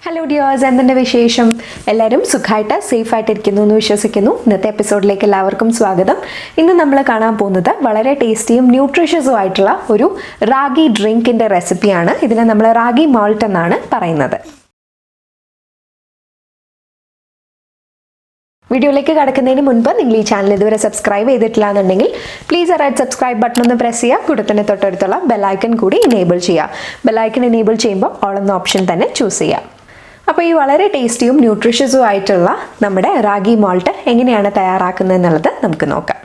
Hello dears, എന്തിൻ്റെ വിശേഷം? എല്ലാവരും സുഖമായിട്ട് സേഫായിട്ടിരിക്കുന്നു എന്ന് വിശ്വസിക്കുന്നു. ഇന്നത്തെ എപ്പിസോഡിലേക്ക് എല്ലാവർക്കും സ്വാഗതം. ഇന്ന് നമ്മൾ കാണാൻ പോകുന്നത് വളരെ ടേസ്റ്റിയും ന്യൂട്രീഷ്യസും ആയിട്ടുള്ള ഒരു റാഗി ഡ്രിങ്കിൻ്റെ റെസിപ്പിയാണ്. ഇതിനെ നമ്മൾ റാഗി മാൾട്ട് എന്നാണ് പറയുന്നത്. വീഡിയോയിലേക്ക് കടക്കുന്നതിന് മുൻപ് നിങ്ങൾ ഈ ചാനൽ ഇതുവരെ സബ്സ്ക്രൈബ് ചെയ്തിട്ടില്ല എന്നുണ്ടെങ്കിൽ പ്ലീസ് റൈറ്റ് സബ്സ്ക്രൈബ് ബട്ടൺ ഒന്ന് പ്രസ് ചെയ്യുക. കൂടെ തന്നെ തൊട്ടടുത്തുള്ള ബെല്ലൈക്കൺ കൂടി എനേബിൾ ചെയ്യുക. ബെല്ലൈക്കൺ എനേബിൾ ചെയ്യുമ്പോൾ ഓൾ എന്ന ഓപ്ഷൻ തന്നെ ചൂസ് ചെയ്യുക. അപ്പോൾ ഈ വളരെ ടേസ്റ്റിയും ന്യൂട്രീഷ്യസും ആയിട്ടുള്ള നമ്മുടെ റാഗി മാൾട്ട് എങ്ങനെയാണ് തയ്യാറാക്കുന്നത് എന്നുള്ളത് നമുക്ക് നോക്കാം.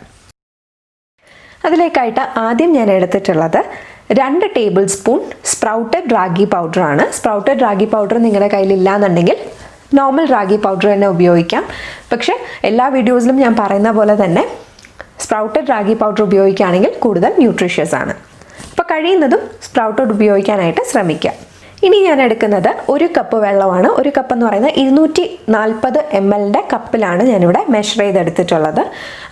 അതിലേക്കായിട്ട് ആദ്യം ഞാൻ എടുത്തിട്ടുള്ളത് 2 ടേബിൾ സ്പൂൺ സ്പ്രൗട്ടഡ് റാഗി പൗഡറാണ്. സ്പ്രൗട്ടഡ് റാഗി പൗഡർ നിങ്ങളുടെ കയ്യിലില്ല എന്നുണ്ടെങ്കിൽ നോർമൽ റാഗി പൗഡർ തന്നെ ഉപയോഗിക്കാം. പക്ഷേ എല്ലാ വീഡിയോസിലും ഞാൻ പറയുന്ന പോലെ തന്നെ സ്പ്രൗട്ടഡ് റാഗി പൗഡർ ഉപയോഗിക്കുകയാണെങ്കിൽ കൂടുതൽ ന്യൂട്രീഷ്യസ് ആണ്. അപ്പോൾ കഴിയുന്നതും സ്പ്രൗട്ടഡ് ഉപയോഗിക്കാനായിട്ട് ശ്രമിക്കുക. ഇനി ഞാൻ എടുക്കുന്നത് 1 കപ്പ് വെള്ളമാണ്. 1 കപ്പ് എന്ന് പറയുന്നത് 240 ml കപ്പിലാണ് ഞാനിവിടെ മെഷർ ചെയ്തെടുത്തിട്ടുള്ളത്.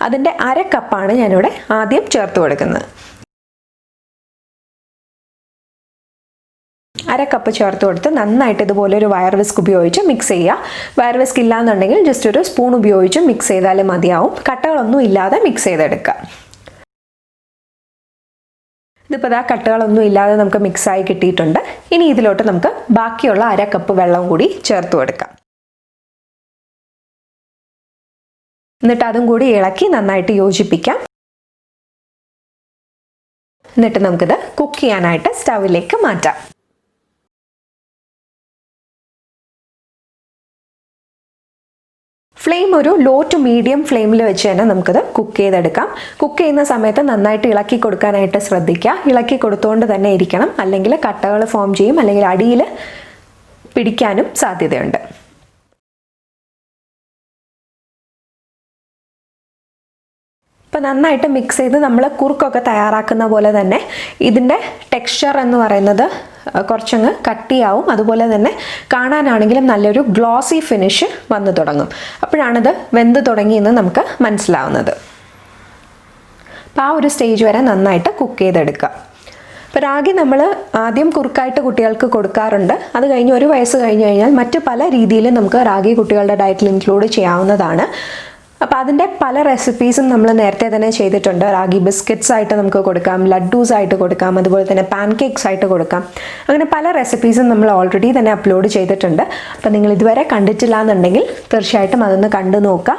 അതിൻ്റെ 1/2 കപ്പാണ് ഞാനിവിടെ ആദ്യം ചേർത്ത് കൊടുക്കുന്നത്. 1/2 കപ്പ് ചേർത്ത് കൊടുത്ത് നന്നായിട്ട് ഇതുപോലെ ഒരു വയർ വിസ്ക് ഉപയോഗിച്ച് മിക്സ് ചെയ്യുക. വയർ വിസ്ക് ഇല്ലാന്നുണ്ടെങ്കിൽ ജസ്റ്റ് ഒരു സ്പൂൺ ഉപയോഗിച്ച് മിക്സ് ചെയ്താലും മതിയാവും. കട്ടകളൊന്നും ഇല്ലാതെ മിക്സ് ചെയ്തെടുക്കുക. ഇതിപ്പോൾ കട്ടകളൊന്നും ഇല്ലാതെ നമുക്ക് മിക്സായി കിട്ടിയിട്ടുണ്ട്. ഇനി ഇതിലോട്ട് നമുക്ക് ബാക്കിയുള്ള 1/2 കപ്പ് വെള്ളം കൂടി ചേർത്ത് കൊടുക്കാം. എന്നിട്ട് അതും കൂടി ഇളക്കി നന്നായിട്ട് യോജിപ്പിക്കാം. എന്നിട്ട് നമുക്കിത് കുക്ക് ചെയ്യാനായിട്ട് സ്റ്റൗവിലേക്ക് മാറ്റാം. ഫ്ലെയിം ഒരു ലോ ടു മീഡിയം ഫ്ലെയിമിൽ വെച്ച് തന്നെ നമുക്കത് കുക്ക് ചെയ്തെടുക്കാം. കുക്ക് ചെയ്യുന്ന സമയത്ത് നന്നായിട്ട് ഇളക്കി കൊടുക്കാനായിട്ട് ശ്രദ്ധിക്കുക. ഇളക്കി കൊടുത്തുകൊണ്ട് തന്നെ ഇരിക്കണം, അല്ലെങ്കിൽ കട്ടകൾ ഫോം ചെയ്യും, അല്ലെങ്കിൽ അടിയിൽ പിടിക്കാനും സാധ്യതയുണ്ട്. ഇപ്പോൾ നന്നായിട്ട് മിക്സ് ചെയ്ത് നമ്മൾ കുറുക്കൊക്കെ തയ്യാറാക്കുന്ന പോലെ തന്നെ ഇതിൻ്റെ ടെക്സ്ചർ എന്ന് പറയുന്നത് കുറച്ചങ്ങ് കട്ടിയാവും. അതുപോലെ തന്നെ കാണാനാണെങ്കിലും നല്ലൊരു ഗ്ലോസി ഫിനിഷ് വന്നു തുടങ്ങും. അപ്പോഴാണിത് വെന്ത് തുടങ്ങിയെന്ന് നമുക്ക് മനസ്സിലാവുന്നത്. അപ്പോൾ ആ ഒരു സ്റ്റേജ് വരെ നന്നായിട്ട് കുക്ക് ചെയ്തെടുക്കുക. അപ്പോൾ റാഗി നമ്മൾ ആദ്യം കുറുക്കായിട്ട് കുട്ടികൾക്ക് കൊടുക്കാറുണ്ട്. അത് കഴിഞ്ഞ് 1 വയസ്സ് കഴിഞ്ഞ് കഴിഞ്ഞാൽ മറ്റ് പല രീതിയിലും നമുക്ക് റാഗി കുട്ടികളുടെ ഡയറ്റിൽ ഇൻക്ലൂഡ് ചെയ്യാവുന്നതാണ്. അപ്പോൾ അതിൻ്റെ പല റെസിപ്പീസും നമ്മൾ നേരത്തെ തന്നെ ചെയ്തിട്ടുണ്ട്. റാഗി ബിസ്ക്കറ്റ്സ് ആയിട്ട് നമുക്ക് കൊടുക്കാം, ലഡ്ഡൂസ് ആയിട്ട് കൊടുക്കാം, അതുപോലെ തന്നെ പാൻകേക്സ് ആയിട്ട് കൊടുക്കാം. അങ്ങനെ പല റെസിപ്പീസും നമ്മൾ ഓൾറെഡി തന്നെ അപ്ലോഡ് ചെയ്തിട്ടുണ്ട്. അപ്പോൾ നിങ്ങൾ ഇതുവരെ കണ്ടിട്ടില്ല എന്നുണ്ടെങ്കിൽ തീർച്ചയായിട്ടും അതൊന്ന് കണ്ടു നോക്കുക.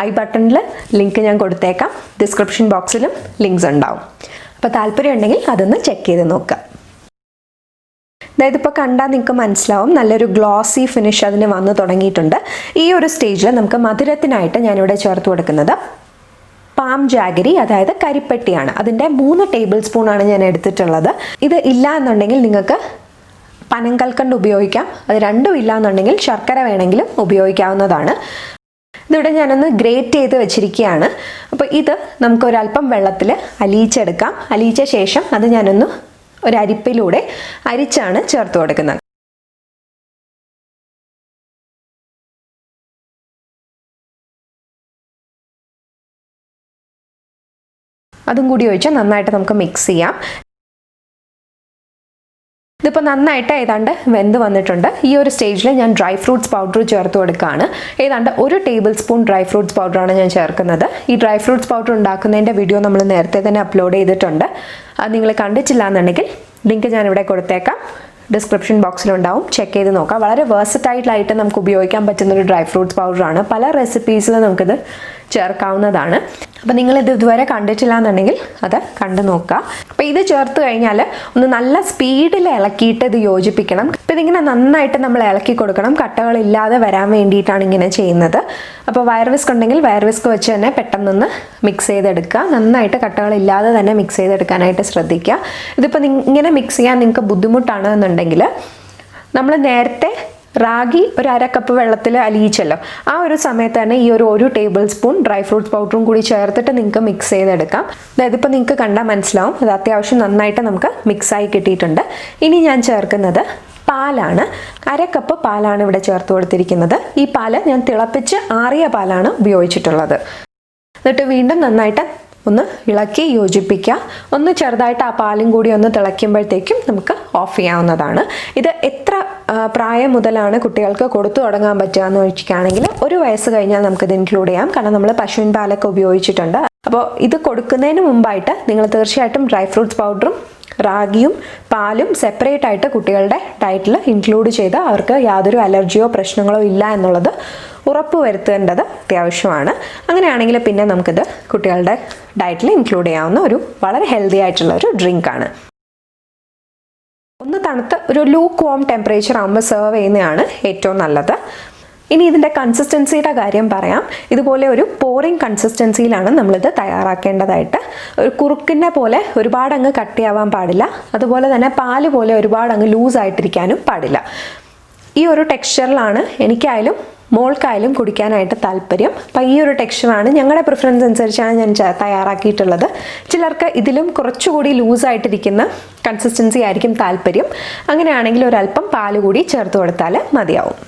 ഐ ബട്ടണിൽ ലിങ്ക് ഞാൻ കൊടുത്തേക്കാം, ഡിസ്ക്രിപ്ഷൻ ബോക്സിലും ലിങ്ക്സ് ഉണ്ടാവും. അപ്പോൾ താല്പര്യം ഉണ്ടെങ്കിൽ അതൊന്ന് ചെക്ക് ചെയ്ത് നോക്കുക. അതായത് ഇപ്പോൾ കണ്ടാൽ നിങ്ങൾക്ക് മനസ്സിലാവും നല്ലൊരു ഗ്ലോസി ഫിനിഷ് അതിന് വന്ന് തുടങ്ങിയിട്ടുണ്ട്. ഈ ഒരു സ്റ്റേജിൽ നമുക്ക് മധുരത്തിനായിട്ട് ഞാനിവിടെ ചേർത്ത് കൊടുക്കുന്നത് പാം ജാഗരി, അതായത് കരിപ്പെട്ടിയാണ്. അതിൻ്റെ 3 ടേബിൾ സ്പൂണാണ് ഞാൻ എടുത്തിട്ടുള്ളത്. ഇത് ഇല്ല എന്നുണ്ടെങ്കിൽ നിങ്ങൾക്ക് പനങ്കൽക്കണ്ട് ഉപയോഗിക്കാം. അത് രണ്ടും ഇല്ല എന്നുണ്ടെങ്കിൽ ശർക്കര വേണമെങ്കിലും ഉപയോഗിക്കാവുന്നതാണ്. ഇതിവിടെ ഞാനൊന്ന് ഗ്രേറ്റ് ചെയ്ത് വെച്ചിരിക്കുകയാണ്. അപ്പോൾ ഇത് നമുക്കൊരല്പം വെള്ളത്തിൽ അലിയിച്ചെടുക്കാം. അലിയിച്ച ശേഷം അത് ഞാനൊന്ന് ഒരു അരിപ്പിലൂടെ അരിച്ചാണ് ചേർത്ത് കൊടുക്കുന്നത്. അതും കൂടി ഒഴിച്ച് നന്നായിട്ട് നമുക്ക് മിക്സ് ചെയ്യാം. ഇതിപ്പോൾ നന്നായിട്ട് ഏതാണ്ട് വെന്ത് വന്നിട്ടുണ്ട്. ഈ ഒരു സ്റ്റേജിൽ ഞാൻ ഡ്രൈ ഫ്രൂട്ട്സ് പൗഡർ ചേർത്ത് കൊടുക്കുകയാണ്. ഏതാണ്ട് 1 ടേബിൾ സ്പൂൺ ഡ്രൈ ഫ്രൂട്ട്സ് പൗഡറാണ് ഞാൻ ചേർക്കുന്നത്. ഈ ഡ്രൈ ഫ്രൂട്ട്സ് പൗഡർ ഉണ്ടാക്കുന്നതിൻ്റെ വീഡിയോ നമ്മൾ നേരത്തെ തന്നെ അപ്ലോഡ് ചെയ്തിട്ടുണ്ട്. അത് നിങ്ങൾ കണ്ടിട്ടില്ല എന്നുണ്ടെങ്കിൽ ലിങ്ക് ഞാനിവിടെ കൊടുത്തേക്കാം, ഡിസ്ക്രിപ്ഷൻ ബോക്സിലുണ്ടാവും, ചെക്ക് ചെയ്ത് നോക്കാം. വളരെ വേഴ്സറ്റൈലായിട്ട് നമുക്ക് ഉപയോഗിക്കാൻ പറ്റുന്നൊരു ഡ്രൈ ഫ്രൂട്ട്സ് പൗഡറാണ്. പല റെസിപ്പീസിൽ നമുക്കിത് ചേർക്കാവുന്നതാണ്. അപ്പോൾ നിങ്ങളിത് ഇതുവരെ കണ്ടിട്ടില്ല എന്നുണ്ടെങ്കിൽ അത് കണ്ടു നോക്കുക. അപ്പോൾ ഇത് ചേർത്ത് കഴിഞ്ഞാൽ ഒന്ന് നല്ല സ്പീഡിൽ ഇളക്കിയിട്ട് ഇത് യോജിപ്പിക്കണം. അപ്പോൾ ഇതിങ്ങനെ നന്നായിട്ട് നമ്മൾ ഇളക്കി കൊടുക്കണം. കട്ടകളില്ലാതെ വരാൻ വേണ്ടിയിട്ടാണ് ഇങ്ങനെ ചെയ്യുന്നത്. അപ്പോൾ വയർ വിസ്ക് ഉണ്ടെങ്കിൽ വയർ വിസ്ക് വെച്ച് തന്നെ പെട്ടെന്നൊന്ന് മിക്സ് ചെയ്തെടുക്കുക. നന്നായിട്ട് കട്ടകളില്ലാതെ തന്നെ മിക്സ് ചെയ്തെടുക്കാനായിട്ട് ശ്രദ്ധിക്കുക. ഇതിപ്പോൾ ഇങ്ങനെ മിക്സ് ചെയ്യാൻ നിങ്ങൾക്ക് ബുദ്ധിമുട്ടാണ് എന്നുണ്ടെങ്കിൽ നമ്മൾ നേരത്തെ റാഗി ഒരു 1/2 കപ്പ് വെള്ളത്തിൽ അലിയിച്ചല്ലോ, ആ ഒരു സമയത്ത് തന്നെ ഈ 1 ടേബിൾ സ്പൂൺ ഡ്രൈ ഫ്രൂട്ട്സ് പൗഡറും കൂടി ചേർത്തിട്ട് നിങ്ങൾക്ക് മിക്സ് ചെയ്തെടുക്കാം. അതായത് ഇപ്പോൾ നിങ്ങൾക്ക് കണ്ടാൽ മനസ്സിലാവും അത് അത്യാവശ്യം നന്നായിട്ട് നമുക്ക് മിക്സായി കിട്ടിയിട്ടുണ്ട്. ഇനി ഞാൻ ചേർക്കുന്നത് പാലാണ്. 1/2 കപ്പ് പാലാണ് ഇവിടെ ചേർത്ത് കൊടുത്തിരിക്കുന്നത്. ഈ പാല് ഞാൻ തിളപ്പിച്ച് ആറിയ പാലാണ് ഉപയോഗിച്ചിട്ടുള്ളത്. എന്നിട്ട് വീണ്ടും നന്നായിട്ട് ഒന്ന് ഇളക്കി യോജിപ്പിക്കുക. ഒന്ന് ചെറുതായിട്ട് ആ പാലും കൂടി ഒന്ന് തിളയ്ക്കുമ്പോഴത്തേക്കും നമുക്ക് ഓഫ് ചെയ്യാവുന്നതാണ്. ഇത് എത്ര പ്രായം മുതലാണ് കുട്ടികൾക്ക് കൊടുത്തു തുടങ്ങാൻ പറ്റുക എന്ന് വെച്ചിട്ടാണെങ്കിൽ 1 വയസ്സ് കഴിഞ്ഞാൽ നമുക്കിത് ഇൻക്ലൂഡ് ചെയ്യാം. കാരണം നമ്മൾ പശുവിൻ പാലൊക്കെ ഉപയോഗിച്ചിട്ടുണ്ട്. അപ്പോൾ ഇത് കൊടുക്കുന്നതിന് മുമ്പായിട്ട് നിങ്ങൾ തീർച്ചയായിട്ടും ഡ്രൈ ഫ്രൂട്ട്സ് പൗഡറും റാഗിയും പാലും സെപ്പറേറ്റ് ആയിട്ട് കുട്ടികളുടെ ഡയറ്റിൽ ഇൻക്ലൂഡ് ചെയ്ത് അവർക്ക് യാതൊരു അലർജിയോ പ്രശ്നങ്ങളോ ഇല്ല എന്നുള്ളത് ഉറപ്പ് വരുത്തേണ്ടത് അത്യാവശ്യമാണ്. അങ്ങനെയാണെങ്കിൽ പിന്നെ നമുക്കിത് കുട്ടികളുടെ ഡയറ്റിൽ ഇൻക്ലൂഡ് ചെയ്യാവുന്ന ഒരു വളരെ ഹെൽത്തി ആയിട്ടുള്ള ഒരു ഡ്രിങ്കാണ്. ഒന്ന് തണുത്ത് ഒരു ലൂക്ക് വാം ടെമ്പറേച്ചർ ആകുമ്പോൾ സെർവ് ചെയ്യുന്നതാണ് ഏറ്റവും നല്ലത്. ഇനി ഇതിൻ്റെ കൺസിസ്റ്റൻസിയുടെ കാര്യം പറയാം. ഇതുപോലെ ഒരു പോറിങ് കൺസിസ്റ്റൻസിയിലാണ് നമ്മളിത് തയ്യാറാക്കേണ്ടതായിട്ട്. ഒരു കുറുക്കിനെ പോലെ ഒരുപാട് അങ്ങ് കട്ടിയാവാൻ പാടില്ല, അതുപോലെ തന്നെ പാല് പോലെ ഒരുപാട് അങ്ങ് ലൂസായിട്ടിരിക്കാനും പാടില്ല. ഈ ഒരു ടെക്സ്ചറിലാണ് എനിക്കായാലും മോൾക്കായാലും കുടിക്കാനായിട്ട് താല്പര്യം. അപ്പം ഈ ഒരു ടെക്സ്ചറാണ് ഞങ്ങളുടെ പ്രിഫറൻസ് അനുസരിച്ചാണ് ഞാൻ തയ്യാറാക്കിയിട്ടുള്ളത്. ചിലർക്ക് ഇതിലും കുറച്ചുകൂടി ലൂസായിട്ടിരിക്കുന്ന കൺസിസ്റ്റൻസി ആയിരിക്കും താല്പര്യം. അങ്ങനെയാണെങ്കിൽ ഒരല്പം പാല് കൂടി ചേർത്ത് കൊടുത്താൽ മതിയാവും.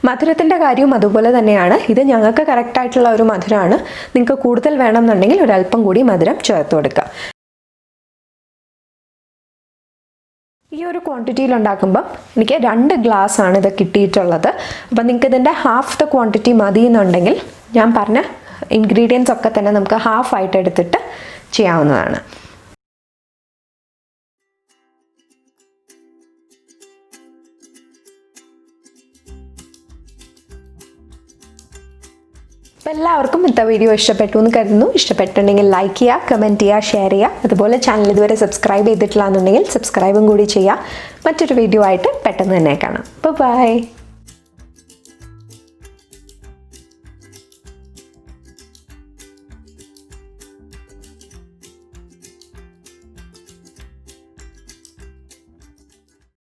മധുരത്തിൻ്റെ കാര്യവും അതുപോലെ തന്നെയാണ്. ഇത് ഞങ്ങൾക്ക് കറക്റ്റായിട്ടുള്ള ഒരു മധുരമാണ്. നിങ്ങൾക്ക് കൂടുതൽ വേണമെന്നുണ്ടെങ്കിൽ ഒരല്പം കൂടി മധുരം ചേർത്ത് കൊടുക്കുക. ഈ ഒരു ക്വാണ്ടിറ്റിയിൽ ഉണ്ടാക്കുമ്പം എനിക്ക് 2 ഗ്ലാസ് ആണ് ഇത് കിട്ടിയിട്ടുള്ളത്. അപ്പം നിങ്ങൾക്ക് ഇതിൻ്റെ ഹാഫ് ദ ക്വാണ്ടിറ്റി മതി എന്നുണ്ടെങ്കിൽ ഞാൻ പറഞ്ഞ ഇൻഗ്രീഡിയൻസ് ഒക്കെ തന്നെ നമുക്ക് ഹാഫ് ആയിട്ട് എടുത്തിട്ട് ചെയ്യാവുന്നതാണ്. അപ്പോൾ എല്ലാവർക്കും ഇന്നത്തെ വീഡിയോ ഇഷ്ടപ്പെട്ടു എന്ന് കരുതുന്നു. ഇഷ്ടപ്പെട്ടുണ്ടെങ്കിൽ ലൈക്ക് ചെയ്യുക, കമൻറ്റ് ചെയ്യുക, ഷെയർ ചെയ്യുക. അതുപോലെ ചാനൽ ഇതുവരെ സബ്സ്ക്രൈബ് ചെയ്തിട്ടില്ല എന്നുണ്ടെങ്കിൽ സബ്സ്ക്രൈബും കൂടി ചെയ്യുക. മറ്റൊരു വീഡിയോ ആയിട്ട് പെട്ടെന്ന് തന്നെ കാണാം. ബൈ.